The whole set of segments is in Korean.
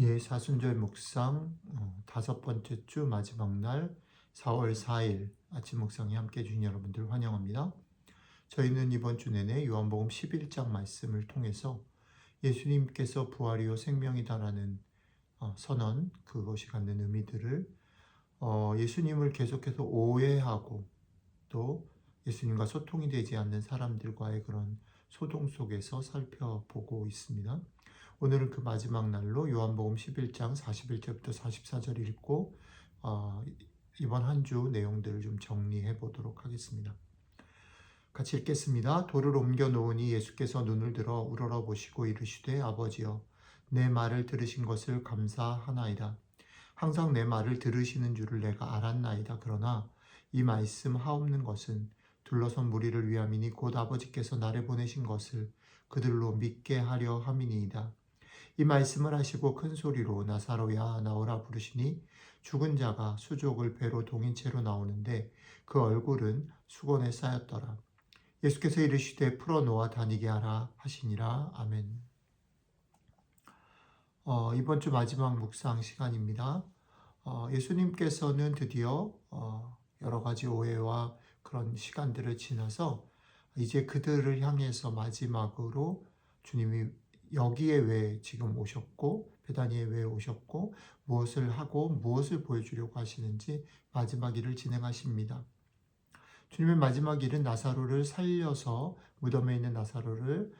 예, 사순절 묵상 다섯 번째 주 마지막 날 4월 4일 아침 묵상에 함께 해주신 여러분들 환영합니다. 저희는 이번 주 내내 요한복음 11장 말씀을 통해서 예수님께서 부활이요 생명이다라는 선언, 그것이 갖는 의미들을 예수님을 계속해서 오해하고 또 예수님과 소통이 되지 않는 사람들과의 그런 소동 속에서 살펴보고 있습니다. 오늘은 그 마지막 날로 요한복음 11장 41절부터 44절 읽고 이번 한 주 내용들을 좀 정리해 보도록 하겠습니다. 같이 읽겠습니다. 돌을 옮겨 놓으니 예수께서 눈을 들어 우러러 보시고 이르시되 아버지여 내 말을 들으신 것을 감사하나이다. 항상 내 말을 들으시는 줄을 내가 알았나이다. 그러나 이 말씀 하옵는 것은 둘러선 무리를 위함이니 곧 아버지께서 나를 보내신 것을 그들로 믿게 하려 함이니이다. 이 말씀을 하시고 큰 소리로 나사로야 나오라 부르시니 죽은 자가 수족을 배로 동인 채로 나오는데 그 얼굴은 수건에 쌓였더라. 예수께서 이르시되 풀어놓아 다니게 하라 하시니라. 아멘. 이번 주 마지막 묵상 시간입니다. 예수님께서는 드디어 여러 가지 오해와 그런 시간들을 지나서 이제 그들을 향해서 마지막으로 주님이 여기에 왜 지금 오셨고 베다니에 왜 오셨고 무엇을 하고 무엇을 보여주려고 하시는지 마지막 일을 진행하십니다. 주님의 마지막 일은 나사로를 살려서 무덤에 있는 나사로를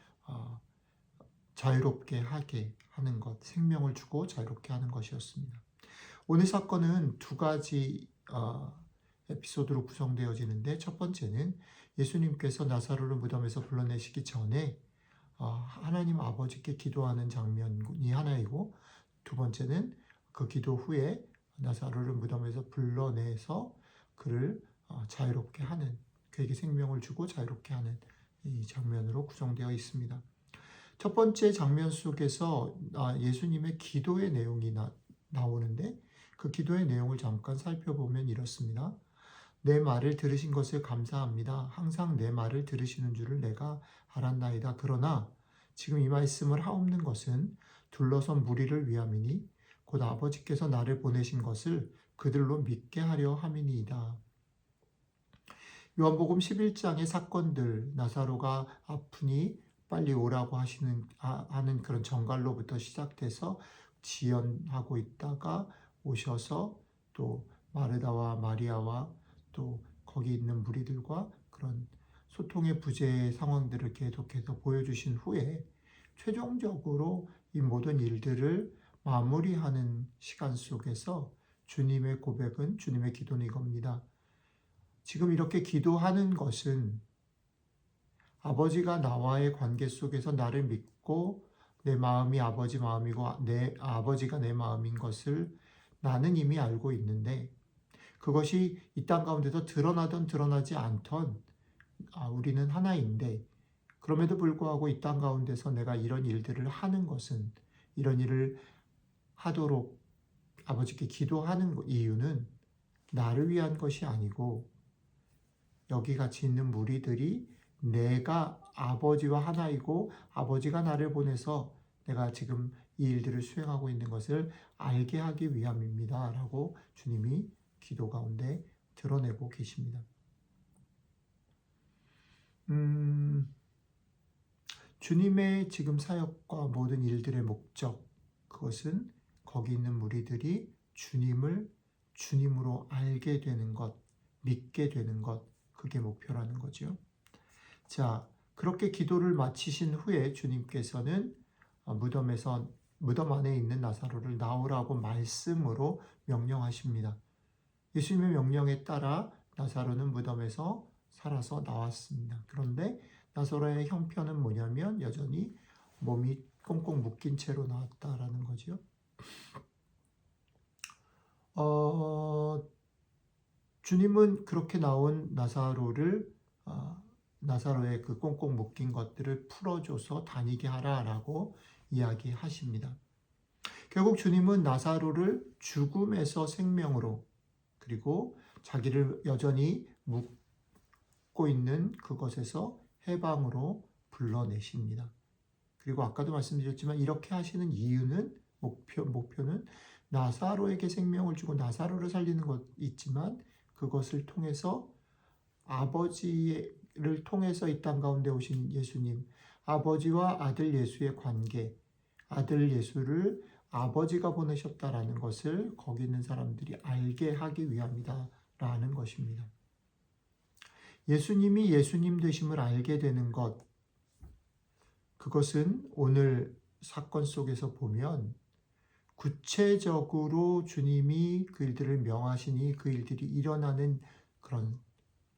자유롭게 하게 하는 것, 생명을 주고 자유롭게 하는 것이었습니다. 오늘 사건은 두 가지 에피소드로 구성되어지는데 첫 번째는 예수님께서 나사로를 무덤에서 불러내시기 전에 하나님 아버지께 기도하는 장면이 하나이고 두 번째는 그 기도 후에 나사로를 무덤에서 불러내서 그를 자유롭게 하는, 그에게 생명을 주고 자유롭게 하는 이 장면으로 구성되어 있습니다. 첫 번째 장면 속에서 예수님의 기도의 내용이 나오는데 그 기도의 내용을 잠깐 살펴보면 이렇습니다. 내 말을 들으신 것을 감사합니다. 항상 내 말을 들으시는 줄을 내가 알았나이다. 그러나 지금 이 말씀을 하옵는 것은 둘러선 무리를 위함이니 곧 아버지께서 나를 보내신 것을 그들로 믿게 하려 함이니이다. 요한복음 11장의 사건들, 나사로가 아프니 빨리 오라고 하는 그런 정갈로부터 시작돼서 지연하고 있다가 오셔서 또 마르다와 마리아와 또 거기 있는 무리들과 그런 소통의 부재의 상황들을 계속해서 보여주신 후에 최종적으로 이 모든 일들을 마무리하는 시간 속에서 주님의 고백은, 주님의 기도는 이겁니다. 지금 이렇게 기도하는 것은 아버지가 나와의 관계 속에서 나를 믿고 내 마음이 아버지 마음이고 아버지가 내 마음인 것을 나는 이미 알고 있는데 그것이 이 땅 가운데서 드러나든 드러나지 않던 우리는 하나인데 그럼에도 불구하고 이 땅 가운데서 내가 이런 일들을 하는 것은, 이런 일을 하도록 아버지께 기도하는 이유는 나를 위한 것이 아니고 여기 같이 있는 무리들이 내가 아버지와 하나이고 아버지가 나를 보내서 내가 지금 이 일들을 수행하고 있는 것을 알게 하기 위함입니다. 라고 주님이 기도 가운데 드러내고 계십니다. 주님의 지금 사역과 모든 일들의 목적, 그것은 거기 있는 무리들이 주님을 주님으로 알게 되는 것, 믿게 되는 것, 그게 목표라는 거죠. 자, 그렇게 기도를 마치신 후에 주님께서는 무덤 안에 있는 나사로를 나오라고 말씀으로 명령하십니다. 예수님의 명령에 따라 나사로는 무덤에서 살아서 나왔습니다. 그런데 나사로의 형편은 뭐냐면 여전히 몸이 꽁꽁 묶인 채로 나왔다라는 거죠. 주님은 그렇게 나온 나사로의 그 꽁꽁 묶인 것들을 풀어줘서 다니게 하라라고 이야기하십니다. 결국 주님은 나사로를 죽음에서 생명으로, 그리고 자기를 여전히 묶고 있는 그것에서 해방으로 불러내십니다. 그리고 아까도 말씀드렸지만 이렇게 하시는 이유는 목표는 나사로에게 생명을 주고 나사로를 살리는 것 있지만 그것을 통해서 아버지를 통해서 이 땅 가운데 오신 예수님, 아버지와 아들 예수의 관계, 아들 예수를 아버지가 보내셨다라는 것을 거기 있는 사람들이 알게 하기 위함이다라는 것입니다. 예수님이 예수님 되심을 알게 되는 것, 그것은 오늘 사건 속에서 보면 구체적으로 주님이 그 일들을 명하시니 그 일들이 일어나는 그런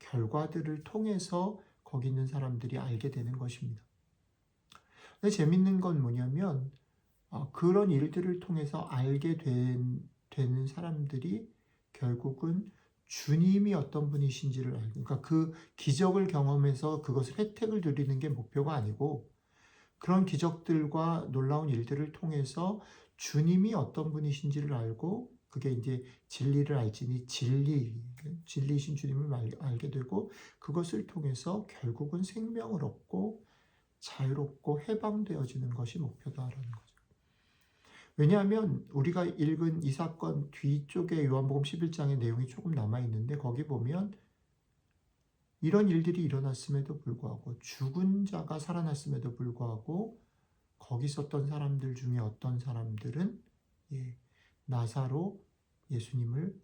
결과들을 통해서 거기 있는 사람들이 알게 되는 것입니다. 근데 재밌는 건 뭐냐면 그런 일들을 통해서 알게 되는 사람들이 결국은 주님이 어떤 분이신지를 알고, 그러니까 그 기적을 경험해서 그것을 혜택을 누리는 게 목표가 아니고 그런 기적들과 놀라운 일들을 통해서 주님이 어떤 분이신지를 알고 그게 이제 진리를 알지니 진리이신 주님을 알게 되고 그것을 통해서 결국은 생명을 얻고 자유롭고 해방되어지는 것이 목표다라는 거죠. 왜냐하면 우리가 읽은 이 사건 뒤쪽에 요한복음 11장의 내용이 조금 남아있는데 거기 보면 이런 일들이 일어났음에도 불구하고 죽은 자가 살아났음에도 불구하고 거기 있었던 사람들 중에 어떤 사람들은 나사로 예수님을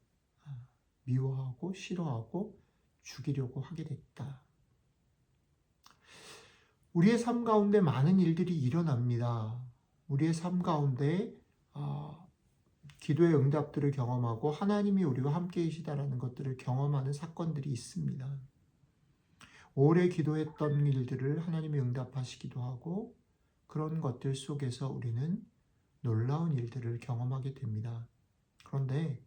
미워하고 싫어하고 죽이려고 하게 됐다. 우리의 삶 가운데 많은 일들이 일어납니다. 우리의 삶 가운데 기도의 응답들을 경험하고 하나님이 우리와 함께 계시다라는 것들을 경험하는 사건들이 있습니다. 오래 기도했던 일들을 하나님이 응답하시기도 하고 그런 것들 속에서 우리는 놀라운 일들을 경험하게 됩니다. 그런데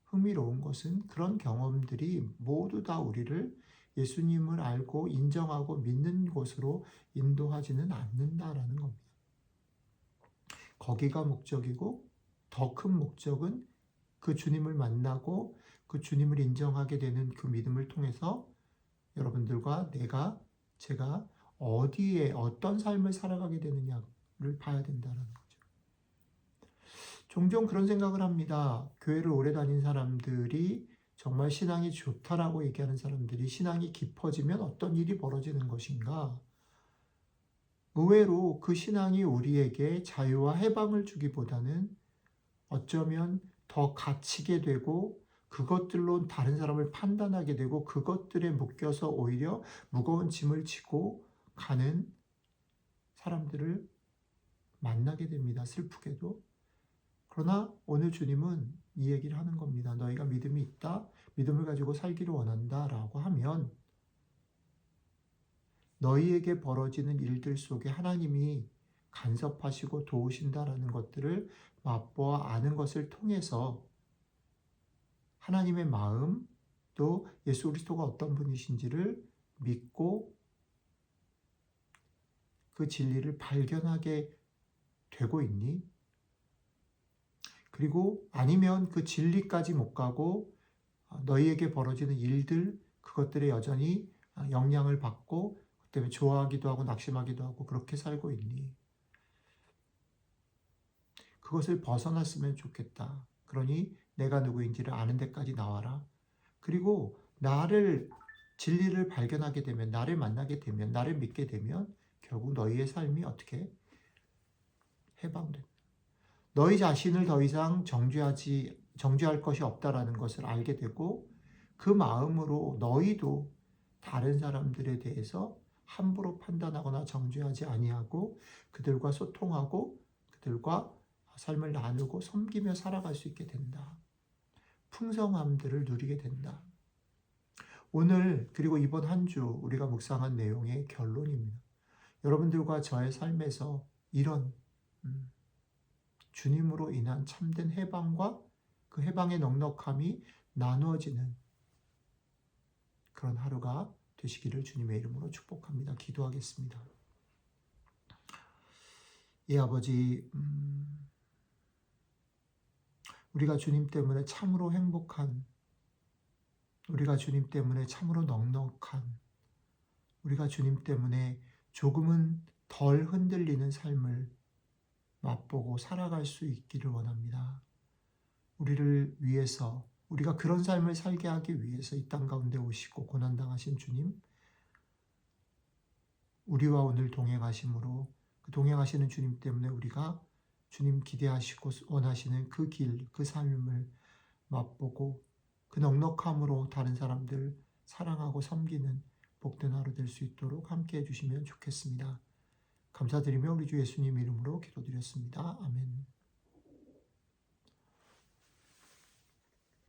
흥미로운 것은 그런 경험들이 모두 다 우리를 예수님을 알고 인정하고 믿는 곳으로 인도하지는 않는다라는 겁니다. 거기가 목적이고 더 큰 목적은 그 주님을 만나고 그 주님을 인정하게 되는 그 믿음을 통해서 여러분들과 제가 어디에 어떤 삶을 살아가게 되느냐를 봐야 된다는 거죠. 종종 그런 생각을 합니다. 교회를 오래 다닌 사람들이 정말 신앙이 좋다라고 얘기하는 사람들이 신앙이 깊어지면 어떤 일이 벌어지는 것인가? 의외로 그 신앙이 우리에게 자유와 해방을 주기보다는 어쩌면 더 갇히게 되고 그것들로 다른 사람을 판단하게 되고 그것들에 묶여서 오히려 무거운 짐을 지고 가는 사람들을 만나게 됩니다. 슬프게도. 그러나 오늘 주님은 이 얘기를 하는 겁니다. 너희가 믿음이 있다, 믿음을 가지고 살기를 원한다 라고 하면 너희에게 벌어지는 일들 속에 하나님이 간섭하시고 도우신다라는 것들을 맛보아 아는 것을 통해서 하나님의 마음, 또 예수 그리스도가 어떤 분이신지를 믿고 그 진리를 발견하게 되고 있니? 그리고 아니면 그 진리까지 못 가고 너희에게 벌어지는 일들, 그것들에 여전히 영향을 받고 그 때문에 좋아하기도 하고 낙심하기도 하고 그렇게 살고 있니? 그것을 벗어났으면 좋겠다. 그러니 내가 누구인지를 아는 데까지 나와라. 그리고 진리를 발견하게 되면, 나를 만나게 되면, 나를 믿게 되면 결국 너희의 삶이 어떻게 해방된다. 너희 자신을 더 이상 정죄할 것이 없다라는 것을 알게 되고 그 마음으로 너희도 다른 사람들에 대해서 함부로 판단하거나 정죄하지 아니하고 그들과 소통하고 그들과 삶을 나누고 섬기며 살아갈 수 있게 된다. 풍성함들을 누리게 된다. 오늘 그리고 이번 한 주 우리가 묵상한 내용의 결론입니다. 여러분들과 저의 삶에서 이런 주님으로 인한 참된 해방과 그 해방의 넉넉함이 나누어지는 그런 하루가 되시기를 주님의 이름으로 축복합니다. 기도하겠습니다. 예, 아버지, 우리가 주님 때문에 참으로 행복한, 우리가 주님 때문에 참으로 넉넉한, 우리가 주님 때문에 조금은 덜 흔들리는 삶을 맛보고 살아갈 수 있기를 원합니다. 우리를 위해서, 우리가 그런 삶을 살게 하기 위해서 이 땅 가운데 오시고 고난당하신 주님, 우리와 오늘 동행하심으로 그 동행하시는 주님 때문에 우리가 주님 기대하시고 원하시는 그 길, 그 삶을 맛보고 그 넉넉함으로 다른 사람들 사랑하고 섬기는 복된 하루 될 수 있도록 함께 해주시면 좋겠습니다. 감사드리며 우리 주 예수님 이름으로 기도드렸습니다. 아멘.